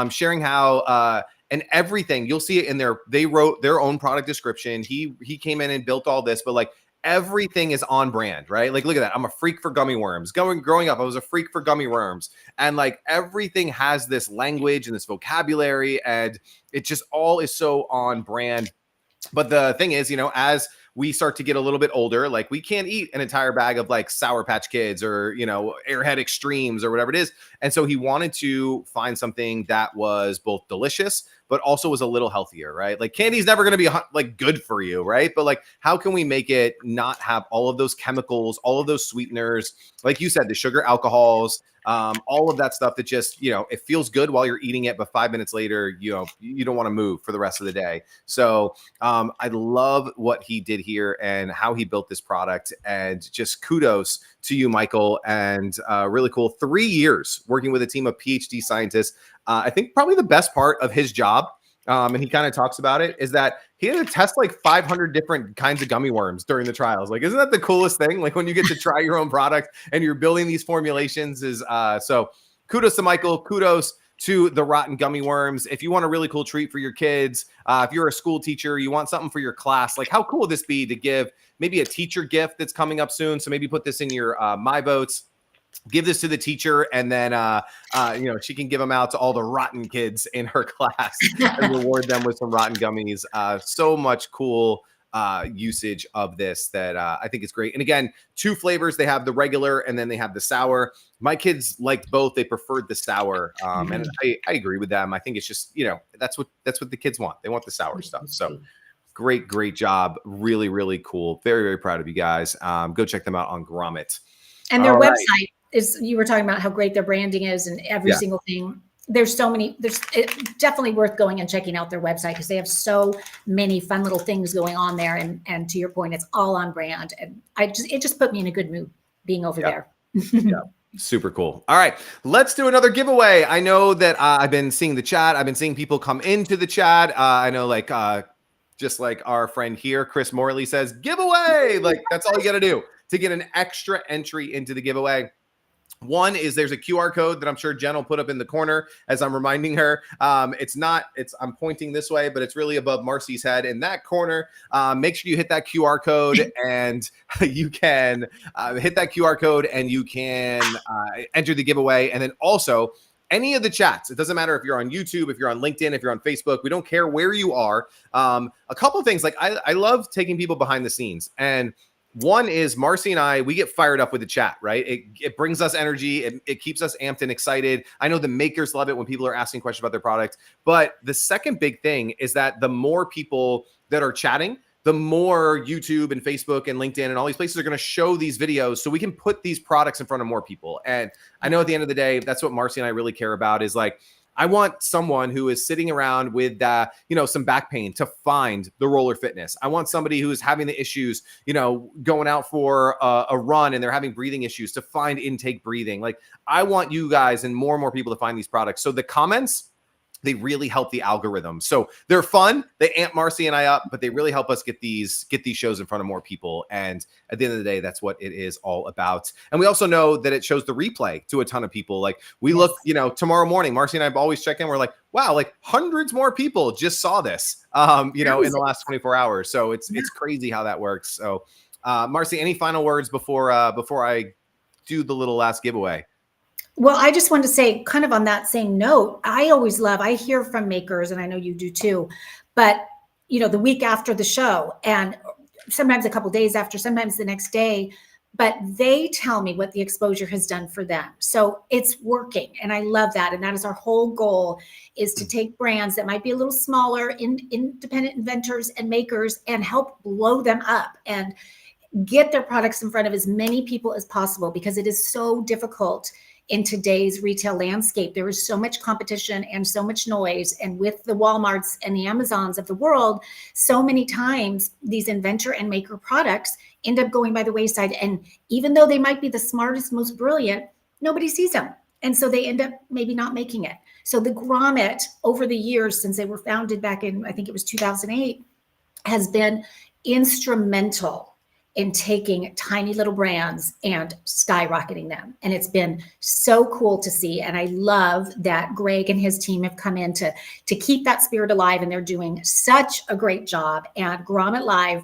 sharing how, and everything you'll see it in there. They wrote their own product description. He came in and built all this, but like everything is on brand, right? Like, look at that. I'm a freak for gummy worms. Growing up, I was a freak for gummy worms. And like everything has this language and this vocabulary, and it just all is so on brand. But the thing is, as we start to get a little bit older, like we can't eat an entire bag of like Sour Patch Kids or, Airhead Extremes or whatever it is. And so he wanted to find something that was both delicious, but also was a little healthier, right? Like candy's never going to be like good for you, right? But like, how can we make it not have all of those chemicals, all of those sweeteners, like you said, the sugar alcohols, all of that stuff that just, it feels good while you're eating it, but 5 minutes later, you don't want to move for the rest of the day. So I love what he did here and how he built this product, and just kudos to you, Michael. And really cool. 3 years working with a team of PhD scientists. I think probably the best part of his job, and he kind of talks about it, is that he had to test like 500 different kinds of gummy worms during the trials. Like, isn't that the coolest thing? Like when you get to try your own product and you're building these formulations so kudos to Michael, kudos to the rotten gummy worms. If you want a really cool treat for your kids, if you're a school teacher, you want something for your class, like how cool would this be to give maybe a teacher gift that's coming up soon? So maybe put this in your My Votes. Give this to the teacher, and then she can give them out to all the rotten kids in her class and reward them with some rotten gummies. So much cool usage of this that I think is great. And again, 2 flavors. They have the regular and then they have the sour. My kids liked both. They preferred the sour, and I agree with them. I think it's just that's what the kids want. They want the sour stuff. So great job. Really, really cool. Very, very proud of you guys. Go check them out on Grommet. And their website is, you were talking about how great their branding is and every single thing. There's so many, it's definitely worth going and checking out their website because they have so many fun little things going on there. And to your point, it's all on brand. And it just put me in a good mood being over there. Super cool. All right, let's do another giveaway. I know that I've been seeing the chat. I've been seeing people come into the chat. I know just like our friend here, Chris Morley says, giveaway. Like that's all you got to do to get an extra entry into the giveaway. One is there's a QR code that I'm sure Jen will put up in the corner as I'm reminding her. I'm pointing this way, but it's really above Marcy's head in that corner. Make sure you hit that QR code and you can hit that QR code and you can enter the giveaway. And then also any of the chats, it doesn't matter if you're on YouTube, if you're on LinkedIn, if you're on Facebook, we don't care where you are. A couple of things, like I love taking people behind the scenes, and One is Marcy and I, we get fired up with the chat, right? It brings us energy. It keeps us amped and excited. I know the makers love it when people are asking questions about their product. But the second big thing is that the more people that are chatting, the more YouTube and Facebook and LinkedIn and all these places are going to show these videos so we can put these products in front of more people. And I know at the end of the day, that's what Marcy and I really care about is like, I want someone who is sitting around with, some back pain to find the Roller Fitness. I want somebody who is having the issues, going out for a run and they're having breathing issues to find intake breathing. Like I want you guys and more people to find these products. So the comments, they really help the algorithm. So they're fun. They amp Marcy and I up, but they really help us get these shows in front of more people. And at the end of the day, that's what it is all about. And we also know that it shows the replay to a ton of people. Like we look, tomorrow morning, Marcy and I always check in. We're like, wow, like hundreds more people just saw this, in the last 24 hours. So it's crazy how that works. So, Marcy, any final words before I do the little last giveaway? Well, I just want to say kind of on that same note, I hear from makers and I know you do too, but the week after the show and sometimes a couple of days after, sometimes the next day, but they tell me what the exposure has done for them. So it's working. And I love that. And that is our whole goal is to take brands that might be a little smaller, independent inventors and makers and help blow them up and get their products in front of as many people as possible because it is so difficult in today's retail landscape. There is so much competition and so much noise. And with the Walmarts and the Amazons of the world, so many times these inventor and maker products end up going by the wayside. And even though they might be the smartest, most brilliant, nobody sees them. And so they end up maybe not making it. So the Grommet over the years, since they were founded back in, I think it was 2008, has been instrumental in taking tiny little brands and skyrocketing them. And it's been so cool to see. And I love that Greg and his team have come in to keep that spirit alive. And they're doing such a great job. And Grommet Live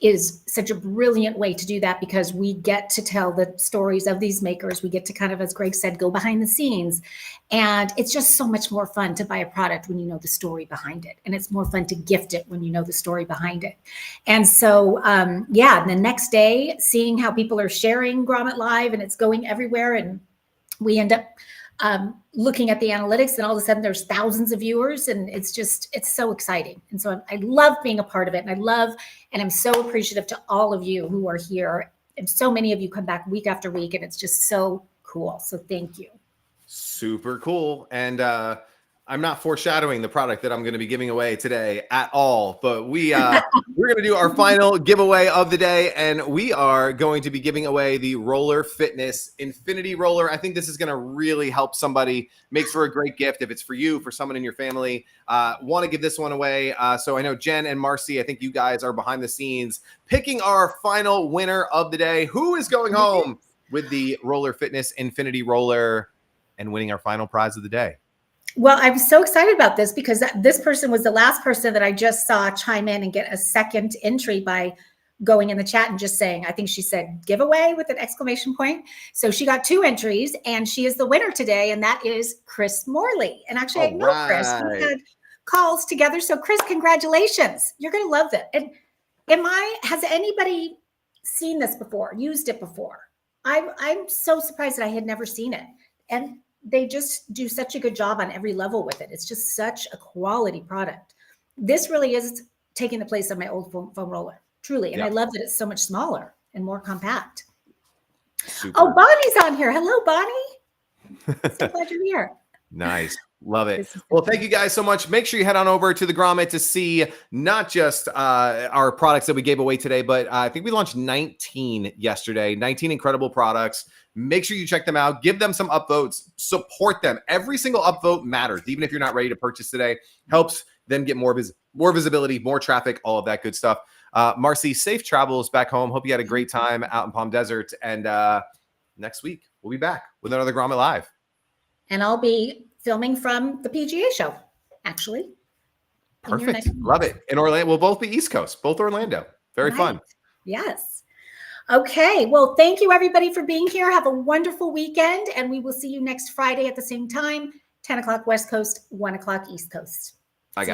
is such a brilliant way to do that because we get to tell the stories of these makers. We get to kind of, as Greg said, go behind the scenes. And it's just so much more fun to buy a product when you know the story behind it. And it's more fun to gift it when you know the story behind it. And so, the next day, seeing how people are sharing Grommet Live and it's going everywhere. And we end up looking at the analytics and all of a sudden there's thousands of viewers and it's so exciting. And so I love being a part of it. And I'm so appreciative to all of you who are here. And so many of you come back week after week and it's just so cool. So thank you. Super cool. And I'm not foreshadowing the product that I'm going to be giving away today at all, but we're going to do our final giveaway of the day. And we are going to be giving away the Roller Fitness Infinity Roller. I think this is going to really help somebody, makes for a great gift. If it's for you, for someone in your family, want to give this one away. So I know Jen and Marcy, I think you guys are behind the scenes picking our final winner of the day. Who is going home with the Roller Fitness Infinity Roller and winning our final prize of the day? Well, I'm so excited about this because this person was the last person that I just saw chime in and get a second entry by going in the chat and just saying, I think she said giveaway with an exclamation point. So she got 2 entries and she is the winner today. And that is Chris Morley. And actually, I know Chris, we had calls together. So Chris, congratulations. You're going to love it. And has anybody seen this before, used it before? I'm so surprised that I had never seen it. And they just do such a good job on every level with it. It's just such a quality product. This really is taking the place of my old foam roller, truly. And I love that it's so much smaller and more compact. Super. Oh, Bonnie's on here. Hello, Bonnie. So glad you're here. Nice. Love it. Well, thank you guys so much. Make sure you head on over to the Grommet to see not just our products that we gave away today, but I think we launched 19 yesterday, 19 incredible products. Make sure you check them out. Give them some upvotes. Support them. Every single upvote matters. Even if you're not ready to purchase today, helps them get more visibility, more traffic, all of that good stuff. Marcy, safe travels back home. Hope you had a great time out in Palm Desert. And next week, we'll be back with another Grommet Live. And I'll be filming from the PGA show, actually. Perfect. Love it. In Orlando, we'll both be East Coast, both Orlando. Very fun. Yes. Okay. Well, thank you everybody for being here. Have a wonderful weekend. And we will see you next Friday at the same time, 10 o'clock West Coast, 1 o'clock East Coast. Bye, guys.